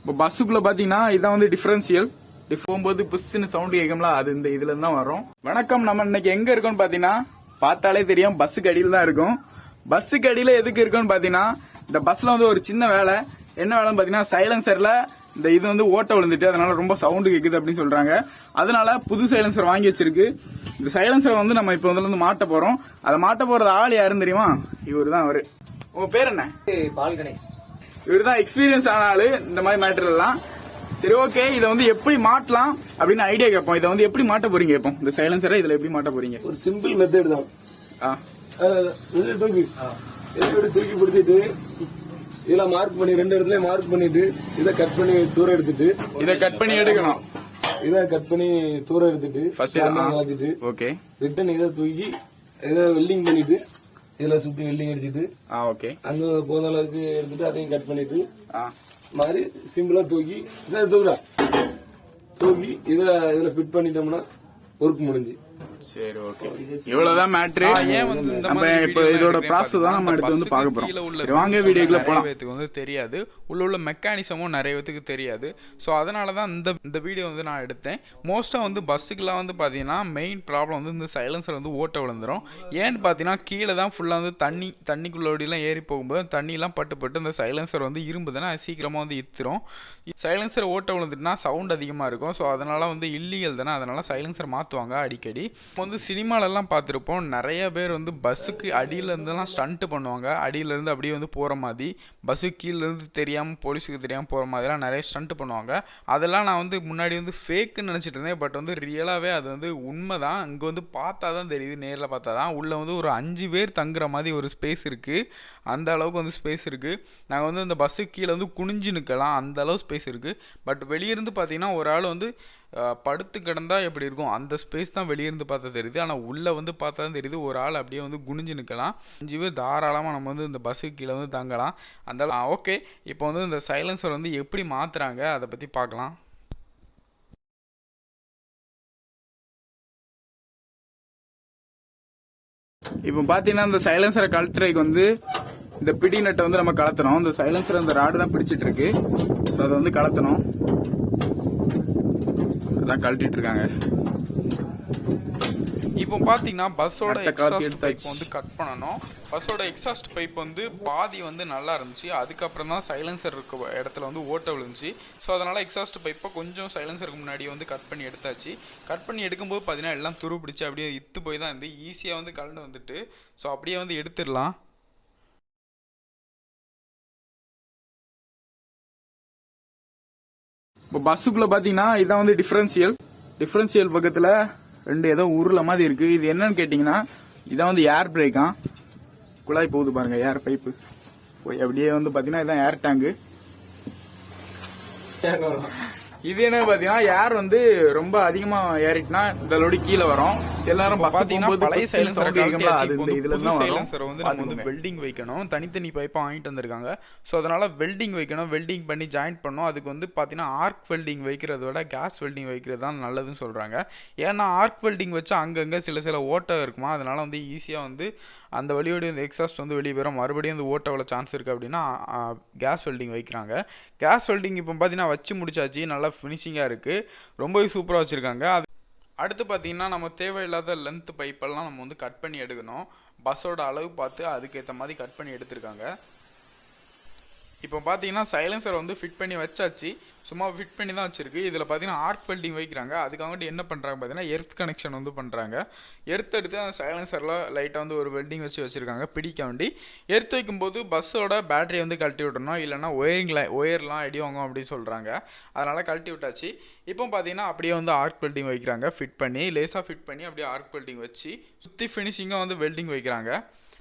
இப்போ பஸ்ஸுக்குள்ள பாத்தீங்கன்னா இதான் வந்து டிஃபரன்சியல் போகும்போது புஷ்னு சவுண்ட் கேட்கும்ல, அது இந்த இதுல இருந்து தான் வரும். வணக்கம், நம்ம இன்னைக்கு எங்க இருக்கோம்னு பாத்தீங்கன்னா பார்த்தாலே தெரியும், பஸ்ஸுக்கு அடியில் தான் இருக்கும். பஸ்ஸுக்கு அடியில எதுக்கு இருக்குன்னு பாத்தீங்கன்னா, இந்த பஸ்ல வந்து ஒரு சின்ன வேலை. என்ன வேலைன்னு பாத்தீங்கன்னா, சைலன்சர்ல இந்த இது வந்து ஓட்ட விழுந்துட்டு அதனால ரொம்ப சவுண்ட் கேக்குது அப்படின்னு சொல்றாங்க. அதனால புது சைலன்சர் வாங்கி வச்சிருக்கு. இந்த சைலன்சரை வந்து நம்ம இப்ப வந்து மாட்ட போறோம். அதை மாட்ட போறது ஆள் யாருன்னு தெரியுமா? இவரு தான். அவரு உங்க பேர் என்ன? பால் கணேஷ். இவரு தான் எக்ஸ்பீரியன்ஸ் ஆன ஆளு இந்த மாதிரி மேட்டர் எல்லாம். சரி, ஓகே, இதை வந்து எப்படி மாட்டலாம் அப்படின்னு ஐடியா கேட்போம். இதை வந்து எப்படி மாட்ட போறீங்க கேட்போம். இந்த சைலன்சரை இதுல எப்படி மாட்ட போறீங்க? ஒரு சிம்பிள் மெத்தட் தான். தூக்கி பிடிச்சிட்டு இதுல மார்க் பண்ணி 2 இடத்துல மார்க் பண்ணிட்டு இதை கட் பண்ணி தூரம் எடுத்துட்டு இதை கட் பண்ணி எடுக்கணும். இதை கட் பண்ணி தூரம் எடுத்துட்டு மாத்திட்டு ஓகே, ரிட்டன் இதை தூக்கி இதை வெல்டிங் பண்ணிட்டு இதுல சுத்தி வெல்டிங் அடிச்சிட்டு ஓகே, அங்க போன அளவுக்கு எடுத்துட்டு அதையும் கட் பண்ணிட்டு மாதிரி சிம்பிளா தூக்கி இதை தூக்கி இதுல ஃபிட் பண்ணிட்டோம்னா ஒர்க் முடிஞ்சு. சரி, ஓகே, இவ்வளவுதான் மேட்ரு. நம்ம இப்ப இதோட ப்ராசஸ் தான் நம்ம எடுத்து வந்து பார்க்க போறோம். வாங்க வீடியோக்குள்ள போலாம். வந்து தெரியாது, உள்ள மெக்கானிசமும் நிறைய பேத்துக்கு தெரியாது. ஸோ அதனால தான் இந்த வீடியோ வந்து நான் எடுத்தேன். மோஸ்ட்டாக வந்து பஸ்ஸுக்கெல்லாம் வந்து பார்த்தீங்கன்னா மெயின் ப்ராப்ளம் வந்து இந்த சைலன்சர் வந்து ஓட்ட விழுந்துடும். ஏன்னு பார்த்தீங்கன்னா கீழே தான் ஃபுல்லாக வந்து தண்ணிக்குள்ளோடிலாம் ஏறி போகும்போது தண்ணிலாம் பட்டு இந்த சைலன்சர் வந்து இரும்பு தானே சீக்கிரமாக வந்து இத்துரும். சைலன்சர் ஓட்ட விழுந்துட்டுனா சவுண்ட் அதிகமாக இருக்கும். ஸோ அதனால வந்து இல்லீகல் தானே, அதனால சைலன்சர் மாற்றுவாங்க அடிக்கடி. இப்போ வந்து சினிமாலெல்லாம் பார்த்துருப்போம், நிறைய பேர் வந்து பஸ்ஸுக்கு அடியிலேருந்துலாம் ஸ்டண்ட்டு பண்ணுவாங்க. அடியிலேருந்து அப்படியே வந்து போகிற மாதிரி, பஸ்ஸுக்கு கீழேருந்து தெரியாமல் போலீஸுக்கு தெரியாமல் போகிற மாதிரிலாம் நிறைய ஸ்டண்ட்டு பண்ணுவாங்க. அதெல்லாம் நான் வந்து முன்னாடி வந்து ஃபேக்குன்னு நினச்சிட்டு இருந்தேன். பட் வந்து ரியலாகவே அது வந்து உண்மை தான். இங்கே வந்து பார்த்தா தான் தெரியுது, நேரில் பார்த்தா தான். உள்ளே வந்து ஒரு 5 பேர் தங்குற மாதிரி ஒரு ஸ்பேஸ் இருக்குது. அந்த அளவுக்கு வந்து ஸ்பேஸ் இருக்குது. நாங்கள் வந்து இந்த பஸ்ஸுக்கு கீழே வந்து குனிஞ்சு நிற்கலாம், அந்த அளவு ஸ்பேஸ் இருக்குது. பட் வெளியிருந்து பார்த்தீங்கன்னா ஒரு ஆள் வந்து படுத்து கிடந்தா எப்படி இருக்கும், அந்த ஸ்பேஸ் தான் வெளியிருந்து பார்த்தா தெரியுது. ஆனால் உள்ளே வந்து பார்த்தா தான் தெரியுது ஒரு ஆள் அப்படியே வந்து குனிஞ்சு நிற்கலாம். 5 பேர் தாராளமாக நம்ம வந்து இந்த பஸ்ஸுக்கு கீழே வந்து தங்கலாம். அந்த ஓகே, இப்போ வந்து இந்த சைலன்சர் வந்து எப்படி மாற்றுறாங்க அதை பற்றி பார்க்கலாம். இப்போ பார்த்தீங்கன்னா இந்த சைலன்சரை கழட்டுறதுக்கு வந்து இந்த பிடி நட்டை வந்து நம்ம கலத்தணும். இந்த சைலன்சர் அந்த ராடு தான் பிடிச்சிட்டு இருக்கு. ஸோ அதை வந்து கலத்தணும். அதான் கழட்டிட்டு இருக்காங்க. இப்போ பார்த்தீங்கன்னா பஸ்ஸோட எக்ஸாஸ்ட் பைப் வந்து கட் பண்ணணும். பஸ்ஸோட எக்ஸாஸ்ட் பைப் வந்து பாதி வந்து நல்லா இருந்துச்சு. அதுக்கப்புறம் தான் சைலன்சர் இருக்க இடத்துல வந்து ஓட்ட விழுந்துச்சு. ஸோ அதனால் எக்ஸாஸ்ட் பைப்பை கொஞ்சம் சைலன்சருக்கு முன்னாடி வந்து கட் பண்ணி எடுத்தாச்சு. கட் பண்ணி எடுக்கும்போது பார்த்தீங்கன்னா எல்லாம் துரு பிடிச்சி அப்படியே இத்து போய் தான் இருந்து ஈஸியாக வந்து கலந்து வந்துட்டு. ஸோ அப்படியே வந்து எடுத்துடலாம். இப்போ பஸ்ஸுக்குள்ள பாத்தீங்கன்னா இதான் வந்து டிஃபரன்சியல் பக்கத்துல 2 ஏதோ உருள மாதிரி இருக்கு. இது என்னன்னு கேட்டீங்கன்னா, இதான் வந்து ஏர் பிரேக்கா. குழாய் போகுது பாருங்க, ஏர் பைப்பு போய் அப்படியே வந்து பாத்தீங்கன்னா இதான் ஏர் டேங்கு. இது என்ன பாத்தீங்கன்னா, ஏர் வந்து ரொம்ப அதிகமா ஏறிட்டுனா இந்த லோடி கீழே வரும். சில நேரம் பஸ் போகும்போது பழைய சைலன்சர் அது இதுல தான் வரும். வந்து நம்ம வந்து வெல்டிங் வைக்கணும். தனித்தனி பைப்பா வாங்கிட்டு வந்திருக்காங்க. ஸோ அதனால வெல்டிங் வைக்கணும். வெல்டிங் பண்ணி ஜாயின் பண்ணணும். அதுக்கு வந்து பார்த்தீங்கன்னா ஆர்க் வெல்டிங் வைக்கிறத விட கேஸ் வெல்டிங் வைக்கிறது தான் நல்லதுன்னு சொல்றாங்க. ஏன்னா ஆர்க் வெல்டிங் வச்சா அங்கங்கே சில ஓட்டை இருக்குமா, அதனால வந்து ஈஸியாக வந்து அந்த வழியோட இந்த எக்ஸாஸ்ட் வந்து வெளியே வரும். மறுபடியும் அந்த ஓட்ட வர சான்ஸ் இருக்குது அப்படின்னா கேஸ் வெல்டிங் வைக்கிறாங்க. கேஸ் வெல்டிங் இப்போ பார்த்தீங்கன்னா வச்சு முடிச்சாச்சு. நல்லா ஃபினிஷிங்காக இருக்குது. ரொம்பவே சூப்பராக வச்சுருக்காங்க. அது அடுத்து பார்த்தீங்கன்னா நம்ம தேவையில்லாத லென்த் பைப்பெல்லாம் நம்ம வந்து கட் பண்ணி எடுக்கணும். பஸ்ஸோட அளவு பார்த்து அதுக்கேற்ற மாதிரி கட் பண்ணி எடுத்திருக்காங்க. இப்போ பார்த்தீங்கன்னா சைலன்சர் வந்து ஃபிட் பண்ணி வச்சாச்சு. சும்மா ஃபிட் பண்ணி தான் வச்சிருக்கு. இதில் பார்த்தீங்கன்னா ஆர்க் வெல்டிங் வைக்கிறாங்க. அதுக்காக என்ன பண்ணுறாங்க பார்த்தீங்கன்னா எர்த் கனெக்ஷன் வந்து பண்ணுறாங்க. எர்த் எடுத்து அந்த சைலன்சரில் லைட்டாக வந்து ஒரு வெல்டிங் வச்சுருக்காங்க பிடிக்க வேண்டி. எர்த் வைக்கும்போது பஸ்ஸோட பேட்டரியை வந்து கழட்டி விடணும், இல்லைனா ஒயர்லாம் அடி வாங்கும் அப்படின்னு சொல்கிறாங்க. அதனால் கழட்டி விட்டாச்சு. இப்போ பார்த்தீங்கன்னா அப்படியே வந்து ஆர்க் வெல்டிங் வைக்கிறாங்க. ஃபிட் பண்ணி லேசாக ஃபிட் பண்ணி அப்படியே ஆர்க் வெல்டிங் வச்சு சுற்றி ஃபினிஷிங்காக வந்து வெல்டிங் வைக்கிறாங்க.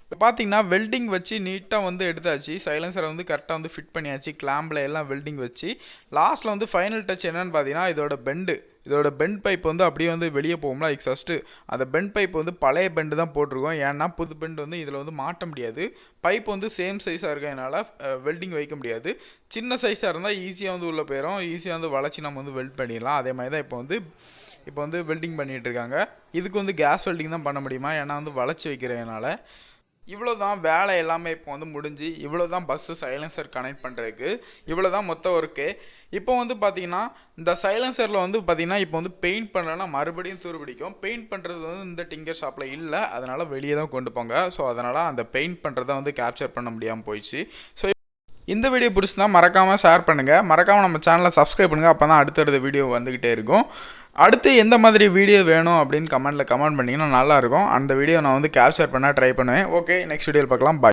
இப்போ பார்த்தீங்கன்னா வெல்டிங் வச்சு நீட்டாக வந்து எடுத்தாச்சு. சைலன்சரை வந்து கரெக்டாக வந்து ஃபிட் பண்ணியாச்சு. கிளாம்பில் எல்லாம் வெல்டிங் வச்சு லாஸ்ட்டில் வந்து ஃபைனல் டச் என்னன்னு பார்த்தீங்கன்னா இதோட பெண்ட் பைப் வந்து அப்படியே வந்து வெளியே போகும்ல எக்ஸாஸ்ட்டு. அந்த பெண்ட் பைப் வந்து பழைய பெண்டு தான் போட்டிருக்கோம். ஏன்னா புது பெண்டு வந்து இதில் வந்து மாட்ட முடியாது. பைப் வந்து சேம் சைஸாக இருக்கிறதுனால வெல்டிங் வைக்க முடியாது. சின்ன சைஸாக இருந்தால் ஈஸியாக வந்து உள்ளே போயிடும். ஈஸியாக வந்து வளைச்சி நம்ம வந்து வெல்ட் பண்ணிடலாம். அதே மாதிரி தான் இப்போ வந்து வெல்டிங் பண்ணிகிட்டு இருக்காங்க. இதுக்கு வந்து கேஸ் வெல்டிங் தான் பண்ண முடியுமா, ஏன்னா வந்து வளைச்சி வைக்கிறதுனால. இவ்வளோ தான் வேலை எல்லாமே இப்போ வந்து முடிஞ்சு, இவ்வளோ தான் பஸ்ஸு சைலன்சர் கனெக்ட் பண்ணுறதுக்கு இவ்வளோ தான் மொத்த ஒர்க்கு. இப்போ வந்து பார்த்தீங்கன்னா இந்த சைலன்சரில் வந்து பார்த்தீங்கன்னா இப்போ வந்து பெயிண்ட் பண்ணுறேன்னா மறுபடியும் துருபிடிக்கும். பெயிண்ட் பண்ணுறது வந்து இந்த டிங்கர் ஷாப்பில் இல்லை, அதனால் வெளியே தான் கொண்டு போங்க. ஸோ அதனால் அந்த பெயிண்ட் பண்ணுறதை வந்து கேப்சர் பண்ண முடியாமல் போயிடுச்சு. ஸோ இந்த வீடியோ பிடிச்சிருந்தா மறக்காமல் ஷேர் பண்ணுங்கள், மறக்காமல் நம்ம சேனலை சப்ஸ்கிரைப் பண்ணுங்கள். அப்போ தான் அடுத்தடுத்த வீடியோ வந்துக்கிட்டே இருக்கும். அடுத்து எந்த மாதிரி வீடியோ வேணும் அப்படின்னு கமெண்ட் பண்ணிங்கன்னா நல்லாயிருக்கும். அந்த வீடியோ நான் வந்து கேப்சர் பண்ண ட்ரை பண்ணுவேன். ஓகே, நெக்ஸ்ட் வீடியோவில் பார்க்கலாம். பாய்.